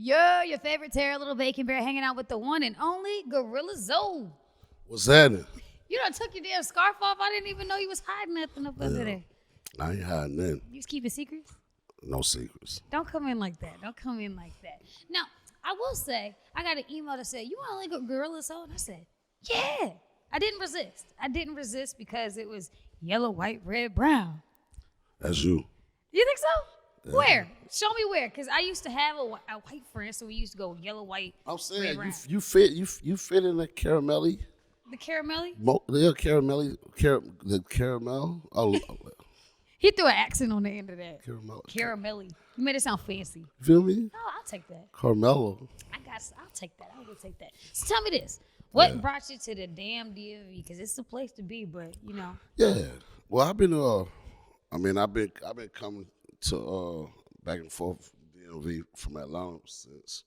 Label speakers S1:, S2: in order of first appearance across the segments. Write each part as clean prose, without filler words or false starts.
S1: Your favorite terror little bacon bear hanging out with the one and only Gorilla Zoe.
S2: What's happening?
S1: You done took your damn scarf off. I didn't even know you was hiding nothing up under there.
S2: I ain't hiding nothing.
S1: You was keeping secrets?
S2: No secrets.
S1: Don't come in like that. Now, I will say, I got an email that said, you want to link up Gorilla Zoe? And I said, yeah. I didn't resist because it was yellow, white, red, brown.
S2: That's you.
S1: You think so? Yeah. Where? Show me where. Because I used to have a white friend, so we used to go yellow, white,
S2: I'm saying
S1: red, brown.
S2: you fit in the caramelly.
S1: The caramelly?
S2: The caramel. Oh,
S1: He threw an accent on the end of that.
S2: Caramelly.
S1: You made it sound fancy.
S2: You feel me?
S1: No, I'll take that.
S2: Carmelo.
S1: I'll take that. I will take that. So tell me this. What brought you to the damn DMV? Because it's the place to be, but you know.
S2: Yeah. Well, I've been coming to back and forth DMV from Atlanta since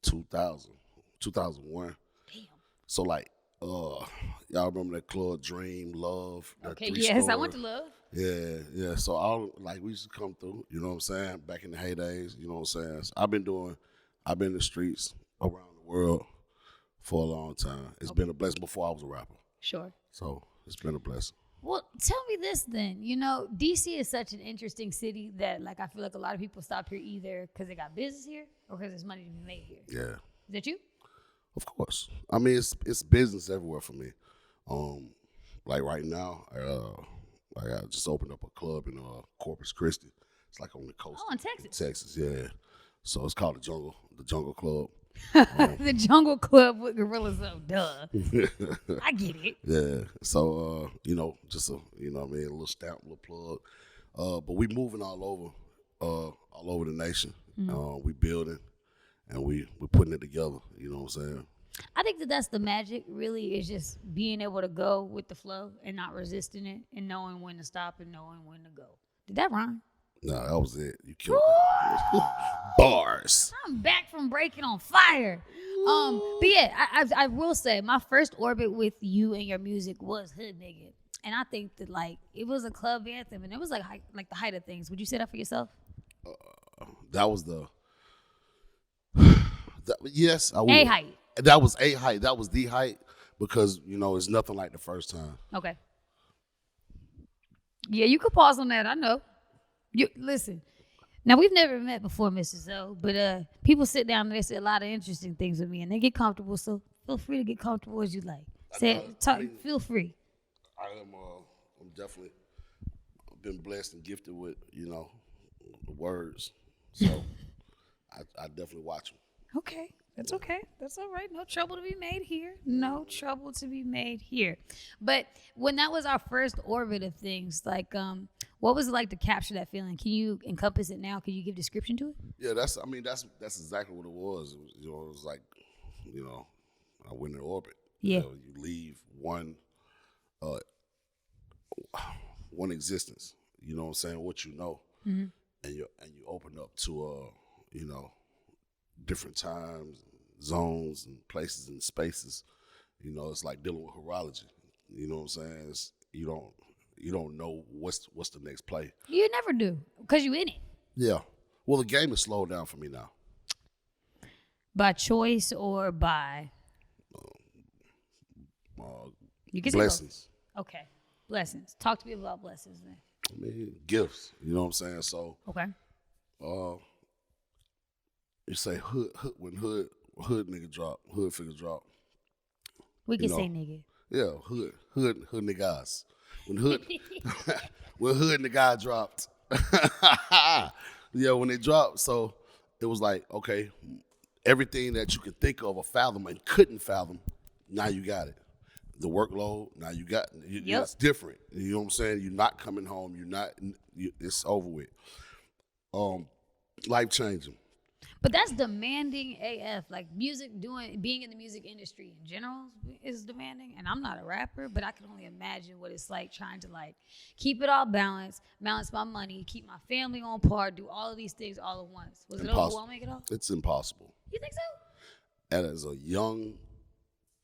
S2: 2001.
S1: Damn.
S2: So like y'all remember that club Dream, Love?
S1: Okay, yes, I went to Love.
S2: Yeah. So we used to come through, you know what I'm saying, back in the heydays, you know what I'm saying? So I've been in the streets around the world for a long time. It's been a blessing before I was a rapper.
S1: Sure.
S2: So it's been a blessing.
S1: Well, tell me this then. You know, DC is such an interesting city that like I feel like a lot of people stop here either because they got business here or because there's money to be made here.
S2: Yeah.
S1: Is that you?
S2: Of course. I mean, it's business everywhere for me. Like right now, I just opened up a club in Corpus Christi. It's like on the coast.
S1: Oh, in Texas.
S2: Texas, yeah. So it's called the Jungle Club.
S1: The Jungle Club with Gorilla Zoe. Duh. I get it.
S2: Yeah. So just a a little stamp, a little plug. But we moving all over the nation. We building and we putting it together. You know what I'm saying?
S1: I think that's the magic, really, is just being able to go with the flow and not resisting it and knowing when to stop and knowing when to go. Did that rhyme?
S2: No, that was it. You killed it. Bars.
S1: I'm back from breaking on fire. But yeah, I will say my first orbit with you and your music was Hood Nigga. And I think that like it was a club anthem and it was like the height of things. Would you say that for yourself?
S2: That was yes, I would.
S1: A height.
S2: That was a height. That was the height because, it's nothing like the first time.
S1: Okay. Yeah, you could pause on that. I know. You listen. Now we've never met before, Mrs. Zoe, but people sit down and they say a lot of interesting things with me, and they get comfortable. So feel free to get comfortable as you like. Feel free.
S2: I'm definitely been blessed and gifted with the words, so I definitely watch them.
S1: Okay. That's okay. That's all right. No trouble to be made here. No trouble to be made here. But when that was our first orbit of things, like, what was it like to capture that feeling? Can you encompass it now? Can you give description to it?
S2: Yeah, that's exactly what it was. It was like, I went in orbit.
S1: Yeah.
S2: You leave one existence. You know what I'm saying? What you know, and you open up to different times, zones, and places and spaces. It's like dealing with horology. You know what I'm saying? You don't know what's the next play.
S1: You never do because you in it.
S2: Yeah. Well, the game is slowed down for me now.
S1: By choice or by? You can
S2: blessings.
S1: Okay, blessings. Talk to me about blessings then.
S2: I mean, gifts. You know what I'm saying? So.
S1: Okay.
S2: You say hood when hood nigga drop, hood figure drop.
S1: We can say nigga.
S2: Yeah, hood niggas. When hood nigga dropped. Yeah, when they dropped, so it was like, okay, everything that you could think of or fathom and couldn't fathom, now you got it. The workload, now you got it.
S1: Yep.
S2: It's different. You know what I'm saying? You're not coming home. It's over with. Life changing.
S1: But that's demanding AF. Like being in the music industry in general is demanding. And I'm not a rapper, but I can only imagine what it's like trying to like keep it all balanced, balance my money, keep my family on par, do all of these things all at once. Was it overwhelming at all?
S2: It's impossible.
S1: You think so?
S2: And as a young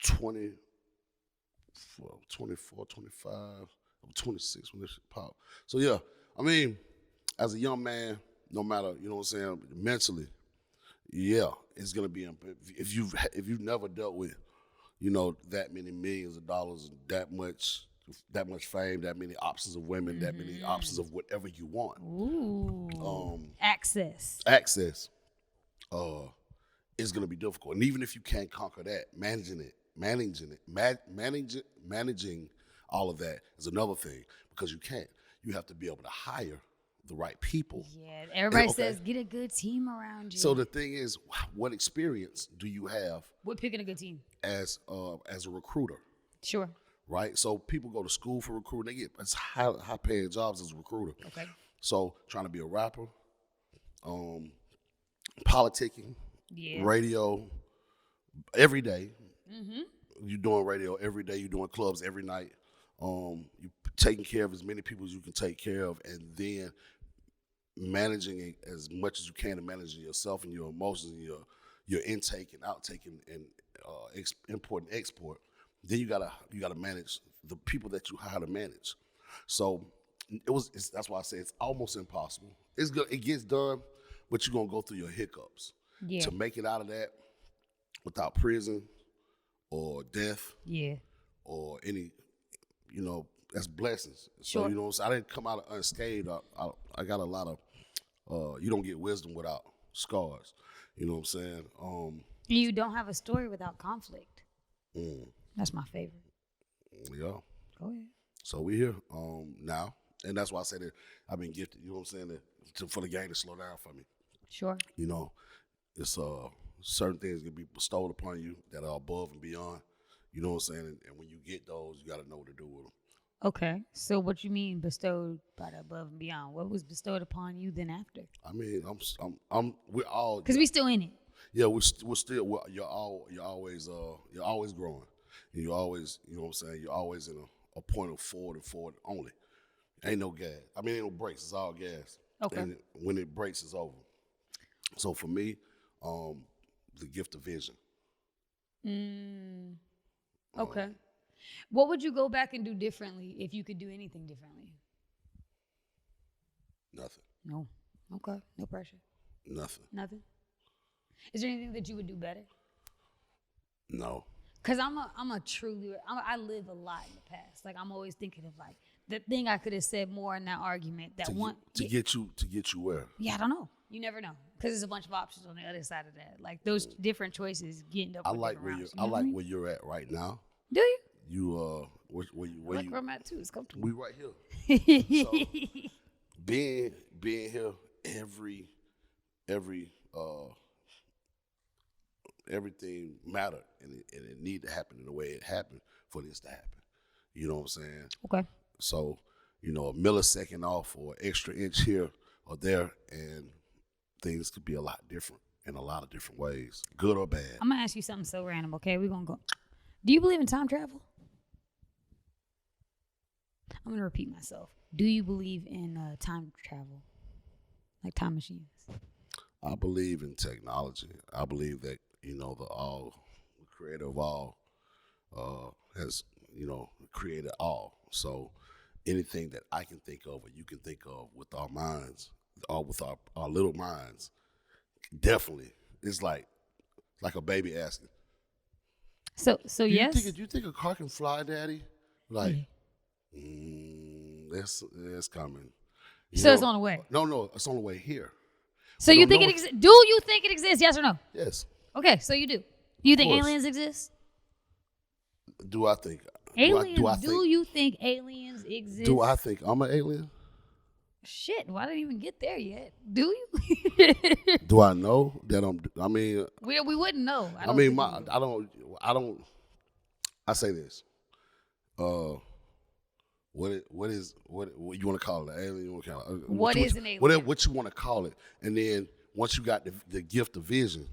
S2: 24, 25, I'm 26 when this shit popped. So yeah, I mean, as a young man, no matter, you know what I'm saying, mentally, Yeah, it's gonna be if you've never dealt with, that many millions of dollars, that much fame, that many options of women, that many options of whatever you want.
S1: Ooh. Access.
S2: Access, is gonna be difficult, and even if you can't conquer that, managing all of that is another thing because you can't. You have to be able to hire the right people.
S1: Yeah. Everybody says get a good team around you.
S2: So the thing is, what experience do you have
S1: With picking a good team.
S2: as a recruiter,
S1: Sure.
S2: right? So people go to school for recruiting; they get as high paying jobs as a recruiter.
S1: Okay.
S2: So trying to be a rapper, politicking,
S1: Yeah.
S2: radio, every day. You're doing radio every day. You're doing clubs every night. You taking care of as many people as you can take care of, and then managing it as much as you can, and managing yourself and your emotions and your intake and outtake and import and export. Then you gotta manage the people that you hire to manage. So that's why I say it's almost impossible. It's good. It gets done, but you're gonna go through your hiccups
S1: Yeah.
S2: to make it out of that without prison or death
S1: Yeah.
S2: or any, that's blessings.
S1: Sure.
S2: So, what I'm saying? I didn't come out unscathed. I got a lot of, you don't get wisdom without scars. You know what I'm saying?
S1: You don't have a story without conflict. That's my favorite.
S2: Yeah.
S1: Go ahead.
S2: So we here now, and that's why I say that I've been gifted. You know what I'm saying? For the game to slow down for me.
S1: Sure.
S2: It's certain things can be bestowed upon you that are above and beyond. You know what I'm saying? And when you get those, you got to know what to do with them.
S1: Okay. So what you mean bestowed by the above and beyond? What was bestowed upon you then after?
S2: I mean, we're all
S1: Because we still in it.
S2: Yeah, we're still. You're always growing, and you're always, you know what I'm saying. You're always in a point of forward and forward only. Ain't no gas. I mean, ain't no brakes. It's all gas.
S1: Okay.
S2: And when it breaks, it's over. So for me, the gift of vision.
S1: Okay. What would you go back and do differently if you could do anything differently?
S2: Nothing.
S1: No. Okay. No pressure.
S2: Nothing.
S1: Nothing. Is there anything that you would do better?
S2: No.
S1: Cause I live a lot in the past. Like I'm always thinking of like the thing I could have said more in that argument.
S2: To get you where?
S1: Yeah, I don't know. You never know because there's a bunch of options on the other side of that. Like those different choices getting up.
S2: I like where you're at right now.
S1: Do you?
S2: You where
S1: I'm at too. It's comfortable.
S2: We right here. So being here everything mattered and it needed to happen in the way it happened for this to happen. You know what I'm saying?
S1: Okay.
S2: So, a millisecond off or extra inch here or there, and things could be a lot different in a lot of different ways, good or bad.
S1: I'm gonna ask you something so random. Okay, we're gonna go. Do you believe in time travel? I'm gonna repeat myself. Do you believe in time travel, like time machines?
S2: I believe in technology. I believe that the creator of all has created all. So anything that I can think of or you can think of with our minds, or with our little minds, definitely it's like a baby asking.
S1: So yes.
S2: Do you think a car can fly, Daddy? Like, it's coming.
S1: It's on the way.
S2: No, it's on the way here.
S1: So you think it exists? Do you think it exists? Yes or no?
S2: Yes.
S1: Okay, so you do. Do you think aliens exist?
S2: Do I think?
S1: Aliens? Do you think aliens exist?
S2: Do I think I'm an alien?
S1: Shit, well, I didn't even get there yet. Do you?
S2: Do I know that I mean,
S1: we wouldn't know.
S2: I don't. I say this. What you want to call it? An alien? You want to call it?
S1: What is an alien?
S2: What you want to call it? And then once you got the gift of vision,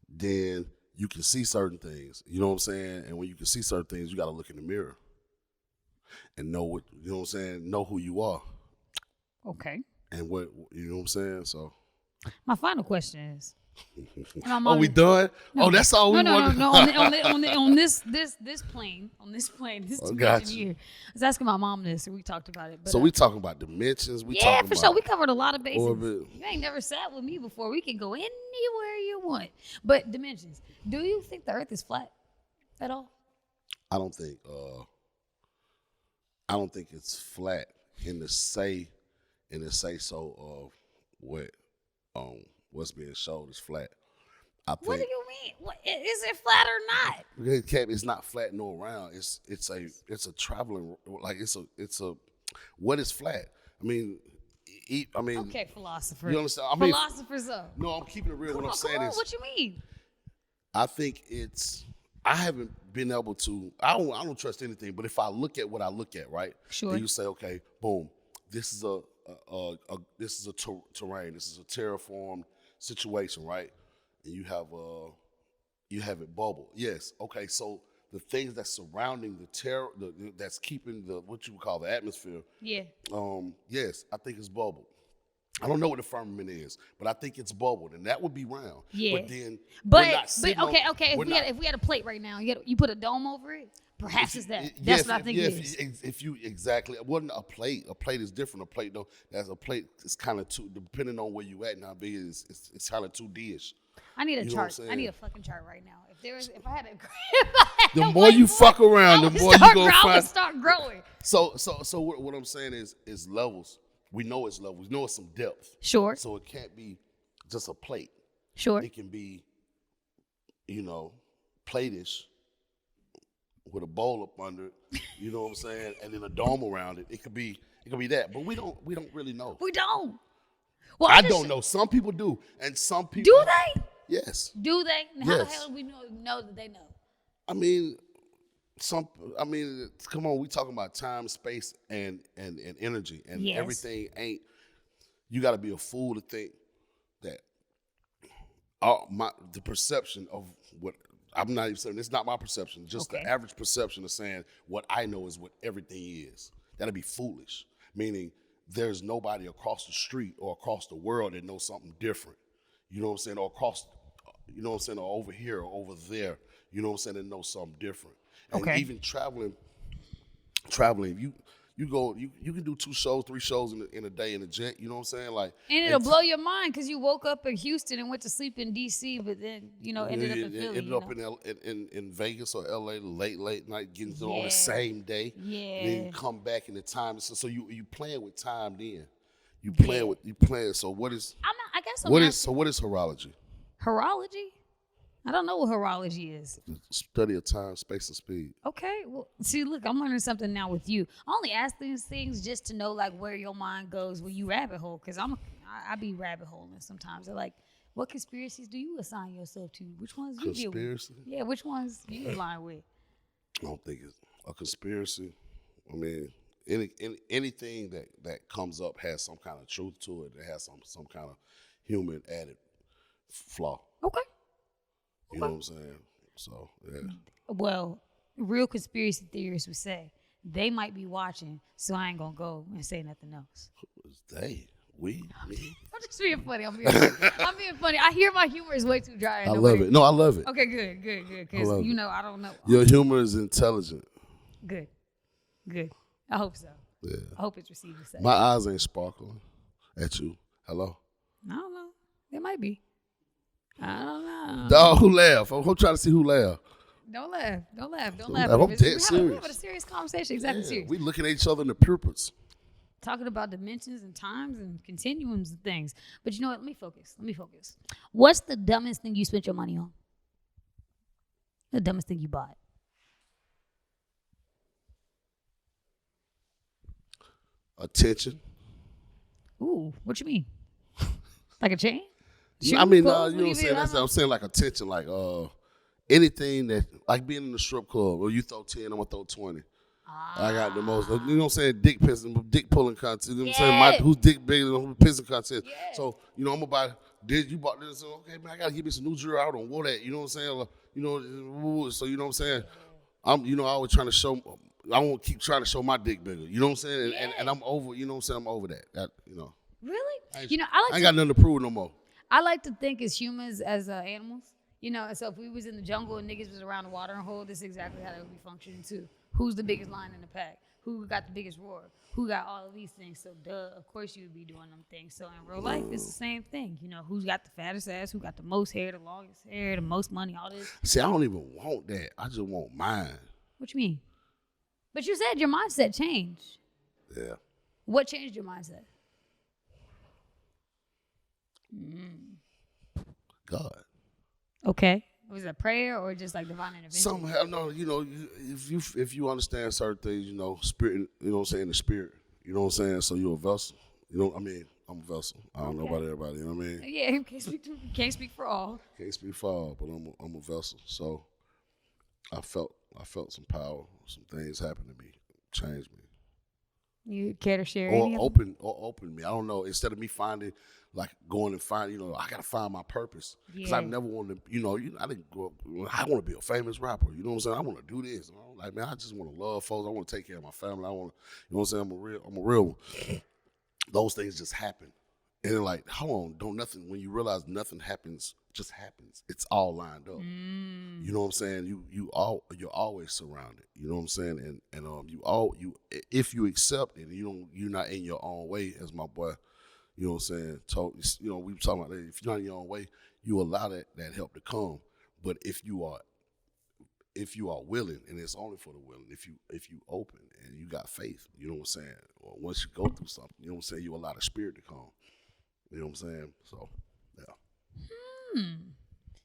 S2: then you can see certain things. You know what I'm saying? And when you can see certain things, you got to look in the mirror and know what you know what I'm saying. Know who you are.
S1: Okay.
S2: And what you know what I'm saying. So
S1: my final question is: And my
S2: Oh,
S1: mom
S2: we done?
S1: No.
S2: Oh, that's all we want.
S1: No. On this plane, this
S2: Oh,
S1: dimension
S2: gotcha.
S1: here. I was asking my mom this, and we talked about it. But,
S2: So we talking about dimensions. We
S1: yeah,
S2: talking
S1: for
S2: about
S1: sure. We covered a lot of bases.
S2: orbit.
S1: You ain't never sat with me before. We can go anywhere you want. But dimensions. Do you think the Earth is flat at all?
S2: I don't think it's flat in the say so of what's being showed is flat. I think
S1: What do you mean? Is it flat or not?
S2: it's not flat no round. It's a traveling, like it's a what is flat? I mean,
S1: Okay, philosopher.
S2: You understand? I mean,
S1: Philosophers up.
S2: no, I'm keeping it real. What I'm saying is,
S1: What you mean?
S2: I think I haven't been able to. I don't trust anything. But if I look at what I look at, right?
S1: Sure.
S2: And you say, okay, boom, this is a terrain. This is a terraformed situation, right? And you have it bubble. Yes. Okay. So the things that's surrounding that's keeping what you would call the atmosphere.
S1: Yeah.
S2: Yes, I think it's bubbled. I don't know what the firmament is, but I think it's bubbled, and that would be round.
S1: Yeah.
S2: But then,
S1: Okay. If we had a plate right now, you put a dome over it. Perhaps it's that. That's what I think it is.
S2: If you exactly, it wasn't a plate. A plate is different. A plate though, that's a plate. It's kind of too depending on where you at and how big it is. It's kind of 2D-ish.
S1: I need a
S2: You know
S1: chart.
S2: what I'm
S1: I need
S2: saying?
S1: a fucking chart right now. If I had
S2: The more you fuck around, the more you gonna
S1: I would
S2: find.
S1: start growing.
S2: So what I'm saying is levels. We know it's levels. We know it's some depth.
S1: Sure.
S2: So it can't be just a plate.
S1: Sure.
S2: It can be, platish with a bowl up under it. You know what I'm saying? And then a dome around it. It could be that. But we don't really know.
S1: We don't. Well,
S2: I don't know. Some people do, and some people
S1: Do they?
S2: Yes.
S1: Do they? And how the
S2: Yes.
S1: hell do we know that they know?
S2: I mean, come on. We talking about time, space, and energy, and
S1: Yes.
S2: everything ain't. You got to be a fool to think that the perception of what I'm not even saying. It's not my perception. Just
S1: Okay.
S2: the average perception of saying what I know is what everything is. That'd be foolish. Meaning, there's nobody across the street or across the world that knows something different. You know what I'm saying? Or across, you know what I'm saying? Or over here or over there. You know what I'm saying? That knows something different. And
S1: Okay.
S2: even traveling, you can do 2 shows, 3 shows in a day in a jet. You know what I'm saying? Like,
S1: And it'll blow your mind because you woke up in Houston and went to sleep in D.C., but then ended up in Philly.
S2: Ended up in Vegas or L.A. late night, getting to on
S1: Yeah.
S2: the same day.
S1: Yeah.
S2: Then you come back in the time. So you playing with time then. You
S1: Yeah.
S2: playing. So what is
S1: I guess I'm
S2: what
S1: asking-
S2: is horology?
S1: horology? I don't know what horology is.
S2: The study of time, space, and speed.
S1: Okay, well, see, look, I'm learning something now with you. I only ask these things just to know like where your mind goes when you rabbit hole, because I be rabbit holing sometimes. They're like, what conspiracies do you assign yourself to? Which ones you deal with?
S2: Conspiracy?
S1: Yeah, which ones you align with?
S2: I don't think it's a conspiracy. I mean, anything that comes up has some kind of truth to it. It has some kind of human added flaw.
S1: Okay.
S2: You know what I'm saying? So yeah.
S1: Well, real conspiracy theorists would say they might be watching, so I ain't gonna go and say nothing else.
S2: They, we, me.
S1: I'm just being funny. I'm being funny. I hear my humor is way too dry.
S2: I love it. No, I love it.
S1: Okay, good. Because
S2: love it.
S1: I don't know.
S2: Your humor is intelligent.
S1: Good. I hope so.
S2: Yeah.
S1: I hope it's received the same.
S2: My eyes ain't sparkling at you. Hello?
S1: I don't know. It might be. I don't know.
S2: Dog, who laugh? I'm trying to see who laugh.
S1: Don't laugh.
S2: laugh. I'm dead serious.
S1: We're having a serious conversation. Exactly
S2: Yeah,
S1: serious.
S2: we looking at each other in the purpose.
S1: Talking about dimensions and times and continuums and things. But you know what? Let me focus. What's the dumbest thing you spent your money on? The dumbest thing you bought?
S2: Attention.
S1: Ooh, what you mean? Like a chain?
S2: I mean,
S1: Clothes?
S2: you know what I'm saying? That's what I'm saying, like attention, like anything that, like being in the strip club, or you throw 10, I'm gonna throw 20. I got the most, you know what I'm saying, dick pulling contest. You know what I'm saying? Who's dick bigger than who's pissing contest. Yeah. So, I'm gonna buy this, you bought this, so, okay, man, I gotta give me some new jewelry. I don't want that, you know what I'm saying? So, you know what I'm saying? I always trying to show, I won't keep trying to show my dick bigger. You know what I'm saying? And I'm over, you know what I'm saying? I'm over that.
S1: Really?
S2: I
S1: I
S2: ain't got nothing to prove no more.
S1: I like to think as humans, as animals, you know. And so if we was in the jungle and niggas was around the watering hole, this is exactly how they would be functioning too. Who's the biggest lion in the pack? Who got the biggest roar? Who got all of these things? So of course you would be doing them things. So in real life, it's the same thing. You know, who's got the fattest ass? Who got the most hair, the longest hair, the most money? All this.
S2: See, I don't even want that. I just want mine.
S1: What you mean? But you said your mindset changed.
S2: Yeah.
S1: What changed your mindset?
S2: God.
S1: Okay. Was it a prayer or just like divine intervention?
S2: Somehow, no, you know, if you understand certain things, you know, spirit, you know what I'm saying, the spirit, you know what I'm saying, so you're a vessel. You know, I mean, I'm a vessel. I don't know about everybody, you know what I mean?
S1: Yeah, you can't speak for all.
S2: Can't speak for all, but I'm a vessel. So I felt some power, some things happened to me, changed me.
S1: You care to share any of
S2: Or open me. I don't know. Instead of me finding, like going and find, you know, I gotta find my purpose. Because I never wanted to, you know, I didn't grow up. I want to be a famous rapper. You know what I'm saying? I want to do this. You know? Like, man, I just want to love folks. I want to take care of my family. I want to, you know what I'm saying? I'm a real one. Those things just happen. And then like, hold on, don't nothing. When you realize nothing happens, just happens. It's all lined up. You know what I'm saying? You're always surrounded. You know what I'm saying? And if you accept it, you're not in your own way, as my boy, you know what I'm saying? You know, we were talking about that. If you're not in your own way, you allow that help to come. But if you are willing, and it's only for the willing, if you open and you got faith, you know what I'm saying? Or once you go through something, you know what I'm saying, you allow the spirit to come. You know what I'm saying? So, yeah.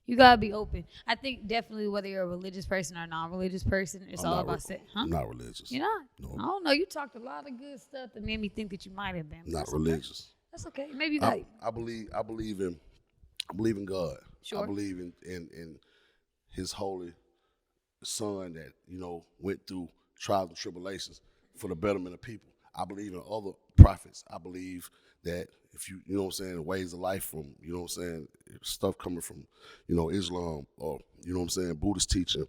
S1: You gotta be open. I think definitely whether you're a religious person or a non-religious person, it's all about saying, huh?
S2: I'm not religious.
S1: You're not?
S2: No.
S1: I don't know. You talked a lot of good stuff that made me think that you might have been.
S2: Not religious.
S1: Okay. That's okay. Maybe you got.
S2: I believe in God.
S1: Sure.
S2: I believe in His holy Son that, you know, went through trials and tribulations for the betterment of people. I believe in other prophets. I believe that if you know what I'm saying, the ways of life from, you know what I'm saying, stuff coming from, you know, Islam or, you know what I'm saying, Buddhist teaching,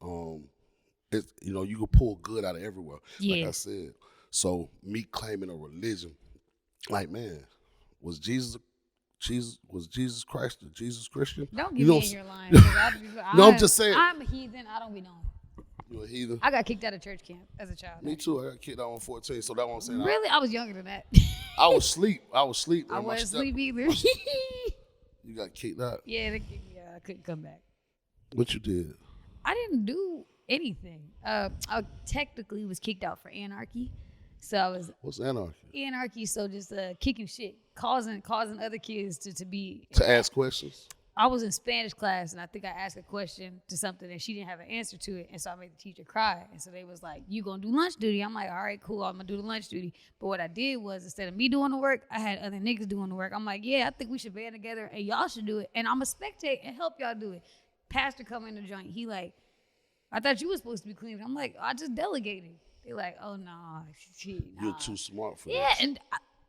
S2: you know, you can pull good out of everywhere.
S1: Yeah.
S2: Like I said. So me claiming a religion, like, man, was Jesus Christ, Jesus Christian?
S1: Don't get
S2: you know
S1: me in your line.
S2: No, I'm just saying.
S1: I'm a heathen. I don't be knowing.
S2: You a heathen?
S1: I got kicked out of church camp as a child.
S2: Me too. I got kicked out on 14. So that's what I'm saying.
S1: Really? I was younger than that.
S2: I was asleep.
S1: I wasn't asleep either.
S2: You got kicked out?
S1: Yeah, they kicked me out. I couldn't come back.
S2: What you did?
S1: I didn't do anything. I technically was kicked out for anarchy. So I was.
S2: What's anarchy?
S1: Anarchy, so just kicking shit, causing other kids to
S2: ask questions.
S1: I was in Spanish class, and I think I asked a question to something, and she didn't have an answer to it, and so I made the teacher cry. And so they was like, "You gonna do lunch duty?" I'm like, "All right, cool, I'm gonna do the lunch duty." But what I did was, instead of me doing the work, I had other niggas doing the work. I'm like, "Yeah, I think we should band together, and y'all should do it, and I'm a spectate and help y'all do it." Pastor come in the joint, he like, "I thought you was supposed to be cleaning." I'm like, "I just delegated." They like, "Oh no, shit, nah."
S2: You're too smart for
S1: Yeah,
S2: this.
S1: and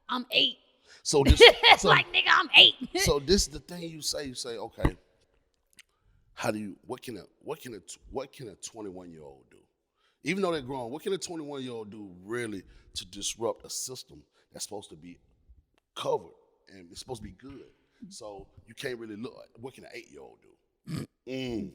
S1: I'm 8.
S2: So this,
S1: Like, nigga, I'm 8.
S2: So this is the thing you say, okay, what can a 21-year-old do? Even though they're grown, what can a 21-year-old do really to disrupt a system that's supposed to be covered and it's supposed to be good? So you can't really look like, what can an 8-year-old do?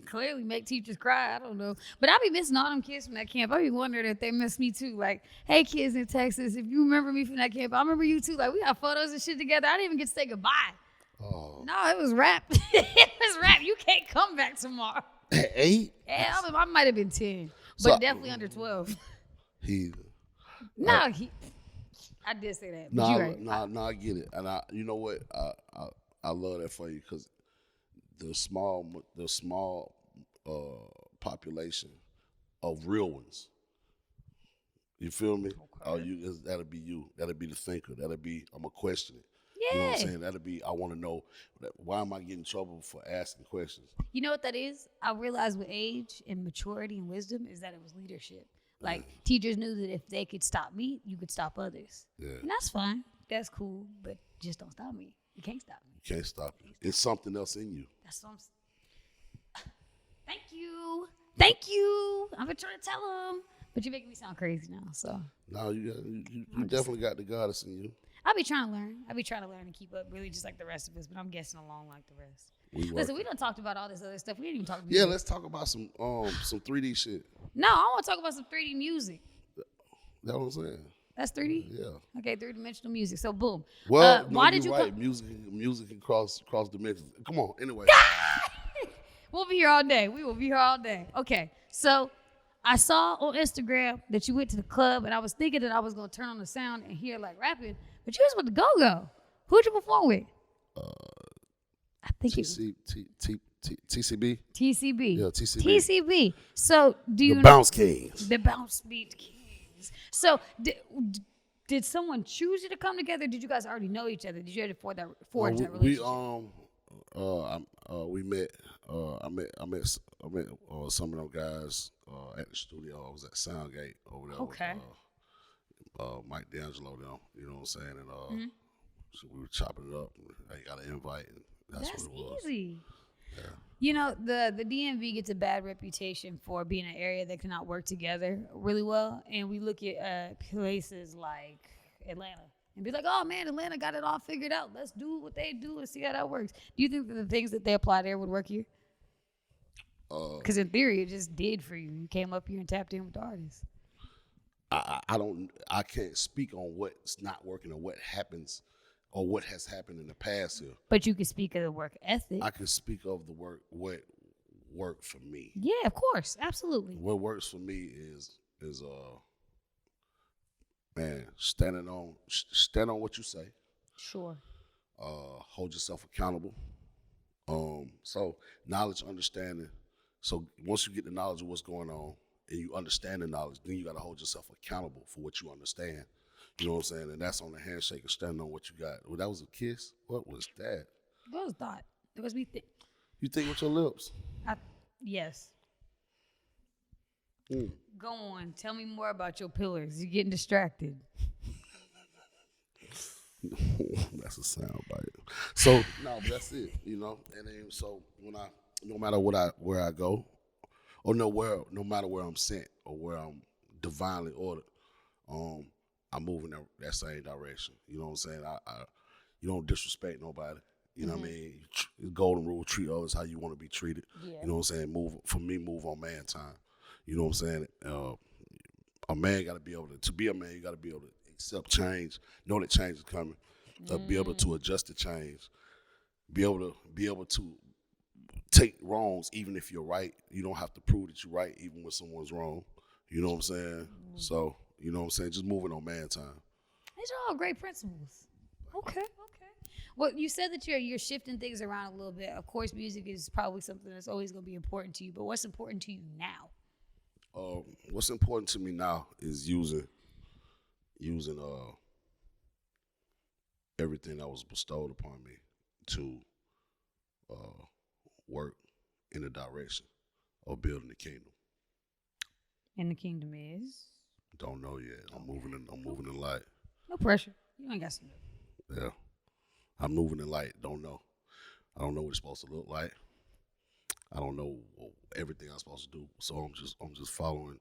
S1: Clearly make teachers cry. I don't know. But I be missing all them kids from that camp. I be wondering if they miss me too. Like, hey, kids in Texas, if you remember me from that camp, I remember you too. Like, we got photos and shit together. I didn't even get to say goodbye.
S2: Oh.
S1: No, it was rap. It was rap. You can't come back tomorrow.
S2: At 8?
S1: Yeah, I might have been 10, but
S2: So-
S1: definitely under 12.
S2: Heathen.
S1: No, I did say that. But you right.
S2: I get it, and you know what? I love that for you because the small population of real ones. You feel me?
S1: Okay.
S2: That'll be you. That'll be the thinker. That'll be I'm gonna question it.
S1: Yeah.
S2: You know what I'm saying? That'll be I want to know why am I getting in trouble for asking questions?
S1: You know what that is? I realized with age and maturity and wisdom is that it was leadership. Like, teachers knew that if they could stop me, you could stop others. Yeah. And that's fine. That's cool. But just don't stop me. You can't stop me.
S2: You can't stop it. It's something else in you.
S1: That's what I'm saying. Thank you. Thank you. I've been trying to tell them. But you're making me sound crazy now, so.
S2: No, you definitely got the goddess in you.
S1: I be trying to learn. I be trying to learn and keep up, really, just like the rest of us. But I'm guessing along like the rest. Listen, we done talked about all this other stuff. We didn't even talk about
S2: Yeah, let's talk about some 3D shit.
S1: No, I want to talk about some 3D music.
S2: That's what I'm saying.
S1: That's 3D?
S2: Yeah.
S1: Okay, 3-dimensional music. So boom.
S2: Well,
S1: why did you
S2: right. Music can cross dimensions. Come on, anyway.
S1: We'll be here all day. We will be here all day. Okay, so I saw on Instagram that you went to the club, and I was thinking that I was gonna turn on the sound and hear like rapping, but you was with the Go-Go. Who'd you perform with? I think
S2: TCB.
S1: TCB.
S2: Yeah, TCB.
S1: TCB. So do you
S2: The
S1: know
S2: Bounce Kings.
S1: the Bounce Beat Kings? So did someone choose you to come together? Did you guys already know each other? Did you already forge that relationship?
S2: We met. I met some of them guys at the studio. I was at Soundgate over there.
S1: Okay.
S2: With, Mike D'Angelo, them. You know what I'm saying? And so we were chopping it up. I got an invite, and that's what it was.
S1: Easy.
S2: Yeah.
S1: You know, the DMV gets a bad reputation for being an area that cannot work together really well. And we look at places like Atlanta and be like, oh, man, Atlanta got it all figured out. Let's do what they do and see how that works. Do you think that the things that they apply there would work here? Because in theory, it just did for you. You came up here and tapped in with the artists.
S2: I can't speak on what's not working or what happens or what has happened in the past here.
S1: But you can speak of the work ethic.
S2: I can speak of the what worked for me.
S1: Yeah, of course. Absolutely.
S2: What works for me is man, stand on what you say.
S1: Sure.
S2: Hold yourself accountable. So knowledge, understanding. So once you get the knowledge of what's going on and you understand the knowledge, then you got to hold yourself accountable for what you understand. You know what I'm saying? And that's on the handshake and standing on what you got. Well, that was a kiss? What was that?
S1: What was that? It was me.
S2: You think with your lips?
S1: Yes. Go on. Tell me more about your pillars. You're getting distracted.
S2: That's a sound bite. So no, but that's it. You know, and then so no matter where I go, or no matter where I'm sent or where I'm divinely ordered, I move in that same direction. You know what I'm saying? You don't disrespect nobody. You know what I mean? Golden rule: treat others how you want to be treated. Yeah. You know what I'm saying? Move on man time. You know what I'm saying? A man got to be able to be a man. You got to be able to accept change, know that change is coming, be able to adjust to change, be able to take wrongs even if you're right. You don't have to prove that you're right even when someone's wrong. You know what I'm saying? So, you know what I'm saying? Just moving on man time.
S1: These are all great principles. Okay. Well, you said that you're shifting things around a little bit. Of course, music is probably something that's always going to be important to you, but what's important to you now?
S2: What's important to me now is using everything that was bestowed upon me to work in the direction of building the kingdom.
S1: And the kingdom is?
S2: Don't know yet. I'm moving in light.
S1: No pressure. You ain't got some.
S2: Yeah. I'm moving in light. Don't know. I don't know what it's supposed to look like. I don't know everything I'm supposed to do. So I'm just following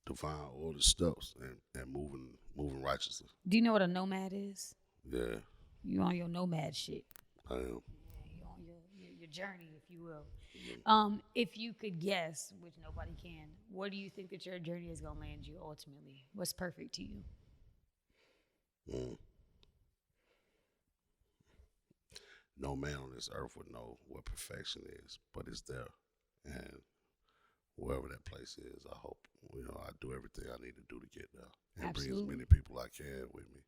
S2: divine order steps and moving righteously.
S1: Do you know what a nomad is?
S2: Yeah.
S1: You on your nomad shit.
S2: I am.
S1: Yeah, you on your journey, if you will. If you could guess, which nobody can, where do you think that your journey is gonna land you ultimately? What's perfect to you?
S2: No man on this earth would know what perfection is, but it's there. And wherever that place is, I hope, I do everything I need to do to get there and
S1: Absolutely.
S2: bring as many people I can with me.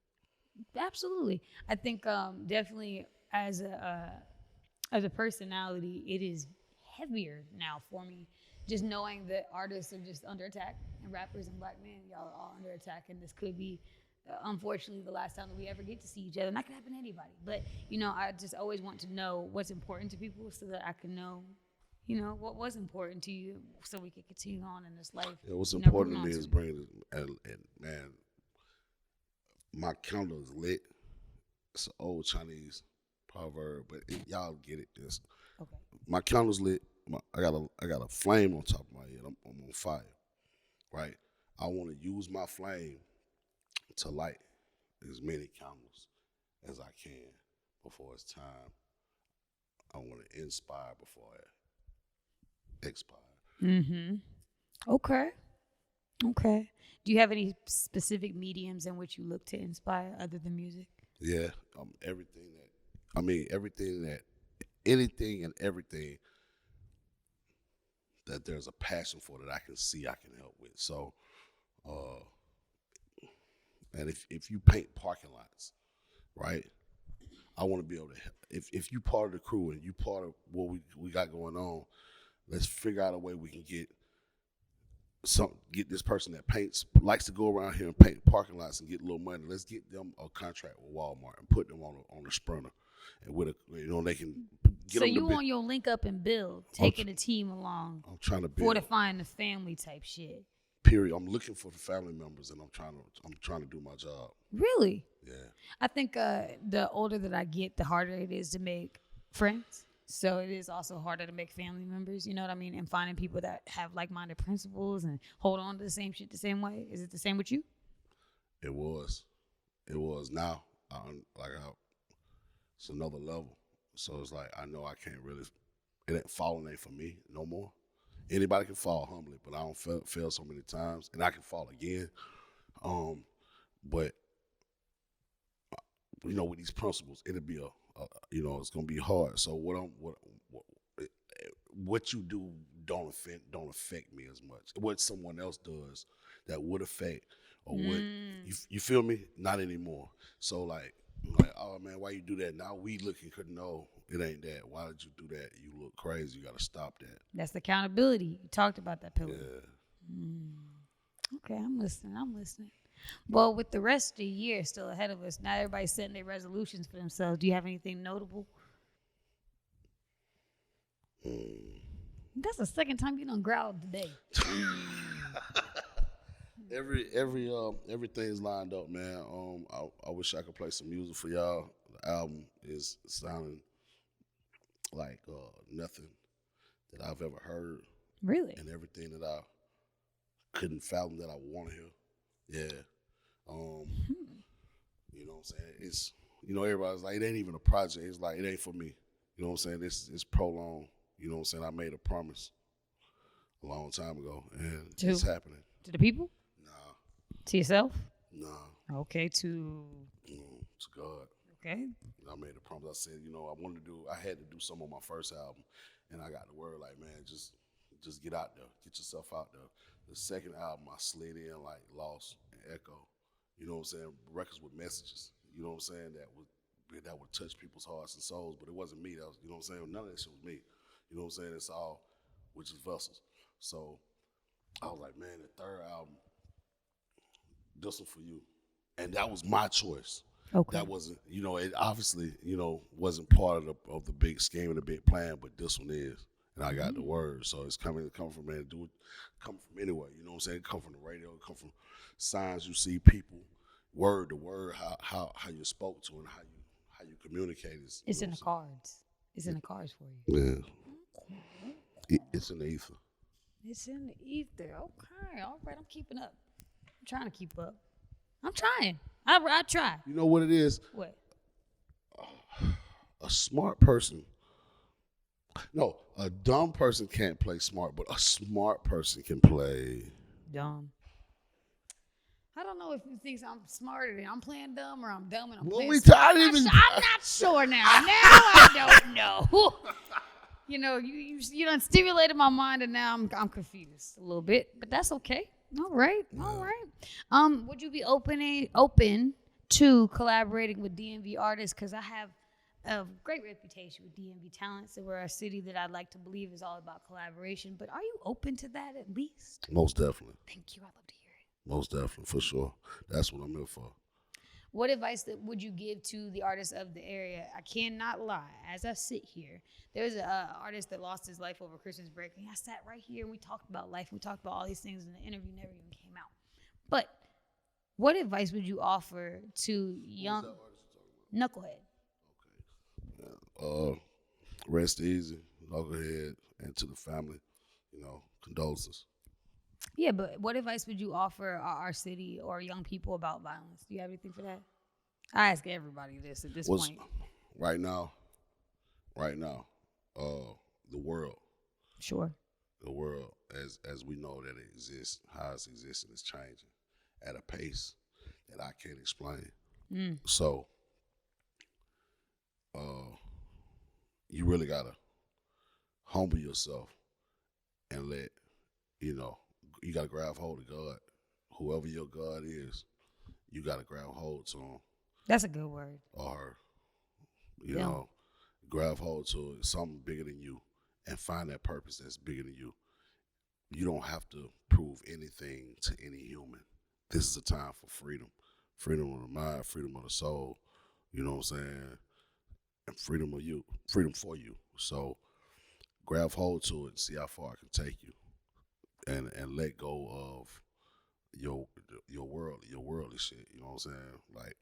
S1: Absolutely. I think definitely as a personality, it is heavier now for me. Just knowing that artists are just under attack and rappers and black men, y'all are all under attack, and this could be unfortunately the last time that we ever get to see each other. And that could happen to anybody. But, I just always want to know what's important to people so that I can know, what was important to you so we can continue on in this life.
S2: Yeah, what's important to me is bringing, and man, my candle is lit. It's an old Chinese proverb, but y'all get it. Okay. My candle's lit. I got a flame on top of my head. I'm on fire, right? I want to use my flame to light as many candles as I can before it's time. I want to inspire before I expire.
S1: Mm-hmm. Okay. Okay. Do you have any specific mediums in which you look to inspire other than music?
S2: Yeah, everything that, I mean, everything that, anything and everything that there's a passion for that I can see, I can help with. So, uh, and if you paint parking lots, right? I want to be able to help. If you part of the crew and you part of what we got going on, let's figure out a way we can get this person that paints likes to go around here and paint parking lots and get a little money. Let's get them a contract with Walmart and put them on a sprinter, and with a they can get
S1: So
S2: them
S1: you on your link up and build, taking the team along,
S2: I'm trying to build
S1: fortifying the family type shit.
S2: period. I'm looking for the family members, and I'm trying to do my job.
S1: Really?
S2: Yeah.
S1: I think the older that I get, the harder it is to make friends. So it is also harder to make family members, you know what I mean? And finding people that have like-minded principles and hold on to the same shit the same way. Is it the same with you?
S2: It was. Now, it's another level. So it's like I know I can't really. Falling ain't for me no more. Anybody can fall humbly, but I don't fail so many times, and I can fall again. But with these principles, it'll be it's gonna be hard. So what you do don't affect me as much. What someone else does that would affect or what you feel me? Not anymore. So like, oh man, why you do that? Now we looking could no, it ain't that. Why did you do that? You look crazy. You gotta stop that.
S1: That's accountability. You talked about that pillar.
S2: Yeah.
S1: Okay, I'm listening. Well, with the rest of the year still ahead of us, now everybody's setting their resolutions for themselves. Do you have anything notable? That's the second time you done growled today.
S2: Everything's lined up, man. I wish I could play some music for y'all. The album is sounding like nothing that I've ever heard.
S1: Really?
S2: And everything that I couldn't fathom that I want to hear. Yeah. You know what I'm saying? It's everybody's like, it ain't even a project. It's like, it ain't for me. You know what I'm saying? It's prolonged. You know what I'm saying? I made a promise a long time ago, and it's happening.
S1: To the people?
S2: Nah.
S1: To yourself?
S2: Nah.
S1: Okay, to
S2: God.
S1: Okay.
S2: I made a promise. I said, I had to do some on my first album, and I got the word like, man, just get out there, get yourself out there. The second album, I slid in like Lost and Echo. You know what I'm saying? Records with messages. You know what I'm saying? That would touch people's hearts and souls, but it wasn't me. That was, you know what I'm saying? None of that shit was me. You know what I'm saying? It's all, which is vessels. So I was like, man, the third album, this one for you. And that was my choice.
S1: Okay.
S2: That wasn't, it obviously, wasn't part of the big scheme and the big plan, but this one is. And I got the word. So it's coming from, man, come from anywhere. You know what I'm saying? It come from the radio, it come from signs you see, people, word to word, how you spoke to and how you communicate.
S1: It's in the cards. It's in the cards for you.
S2: Yeah. It's in the ether.
S1: It's in the ether. Okay. All right. I'm keeping up. I'm trying to keep up. I'm trying. I try.
S2: You know what it is?
S1: What?
S2: A smart person. No, a dumb person can't play smart, but a smart person can play
S1: dumb. I don't know if you think I'm smarter than I'm playing dumb or I'm dumb and I'm playing
S2: I'm
S1: not sure now. Now I don't know. You done stimulated my mind and now I'm confused a little bit, but that's okay. All right. Would you be open to collaborating with DMV artists? Because I have a great reputation with DMV talents, and we're a city that I'd like to believe is all about collaboration. But are you open to that at least?
S2: Most definitely.
S1: Thank you. I love to hear it.
S2: Most definitely, for sure. That's what I'm here for.
S1: What advice would you give to the artists of the area? I cannot lie. As I sit here, there's an artist that lost his life over Christmas break. And I sat right here and we talked about life. We talked about all these things, and the interview never even came out. But what advice would you offer to young Knucklehead?
S2: Okay. Rest easy, Knucklehead, and to the family, condolences.
S1: Yeah, but what advice would you offer our city or young people about violence? Do you have anything for that? I ask everybody this at this point.
S2: Right now, the world.
S1: Sure.
S2: The world, as we know that it exists, how it's existing is changing at a pace that I can't explain. So, you really gotta humble yourself and let, you gotta grab hold of God. Whoever your God is, you gotta grab hold to him.
S1: That's a good word.
S2: Or her. You know, grab hold to something bigger than you and find that purpose that's bigger than you. You don't have to prove anything to any human. This is a time for freedom. Freedom of the mind, freedom of the soul, you know what I'm saying? And freedom of you, freedom for you. So grab hold to it and see how far it can take you. And let go of your worldly shit, you know what I'm saying? Like,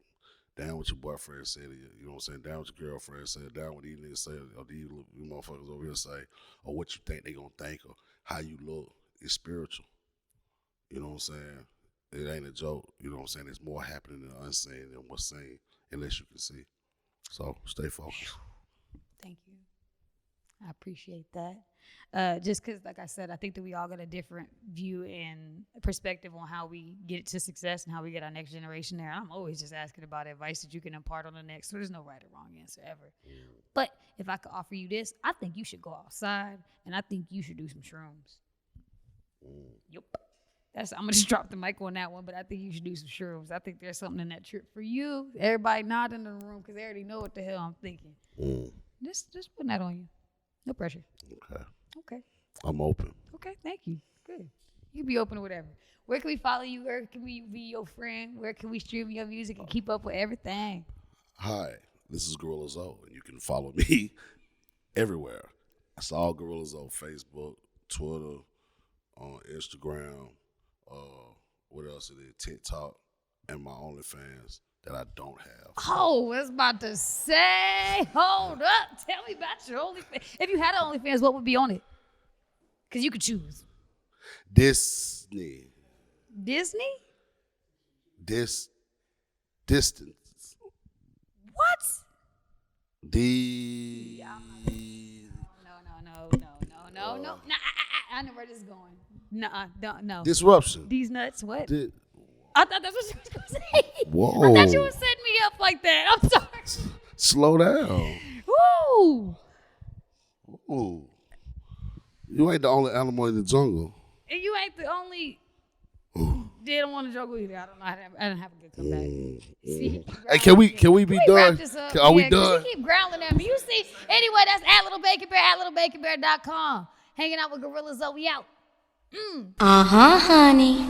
S2: down what your boyfriend said to you, you know what I'm saying? Down what your girlfriend said, down what these niggas say, or these motherfuckers over here say, or what you think they gonna think, or how you look. It's spiritual. You know what I'm saying? It ain't a joke. You know what I'm saying? There's more happening in the unseen than what's seen, unless you can see. So stay focused.
S1: Thank you. I appreciate that. Just because, like I said, I think that we all got a different view and perspective on how we get to success and how we get our next generation there. I'm always just asking about advice that you can impart on the next. So there's no right or wrong answer ever. But if I could offer you this, I think you should go outside and I think you should do some shrooms. Yep. I'm gonna just drop the mic on that one, but I think you should do some shrooms. I think there's something in that trip for you. Everybody nodding in the room because they already know what the hell I'm thinking. Just putting that on you. No pressure. Okay.
S2: I'm open.
S1: Okay, thank you. Good. You can be open to whatever. Where can we follow you? Where can we be your friend? Where can we stream your music and keep up with everything?
S2: Hi, this is Gorilla Zoe, and you can follow me everywhere. It's all Gorilla Zoe. Facebook, Twitter, on Instagram, what else it is? TikTok, and my OnlyFans that I don't have.
S1: Oh, I was about to say, hold up. Tell me about your OnlyFans. If you had an OnlyFans, what would be on it? Because you could choose.
S2: Disney. Distance.
S1: What? No. I know where this is going. No.
S2: Disruption.
S1: These nuts, what?
S2: I
S1: thought that's what you was going to say.
S2: Whoa.
S1: I thought you were setting me up like that. I'm sorry.
S2: Slow down.
S1: Woo.
S2: Ooh. You ain't the only animal in the jungle.
S1: And you ain't the only. They don't want to juggle either. I don't know. I don't have a good comeback. See,
S2: hey, can we be done? Are we done?
S1: You keep growling at me. You see. Anyway, that's @littlebaconbear, @littlebaconbear.com. Hanging out with Gorilla Zoe out.
S3: Honey.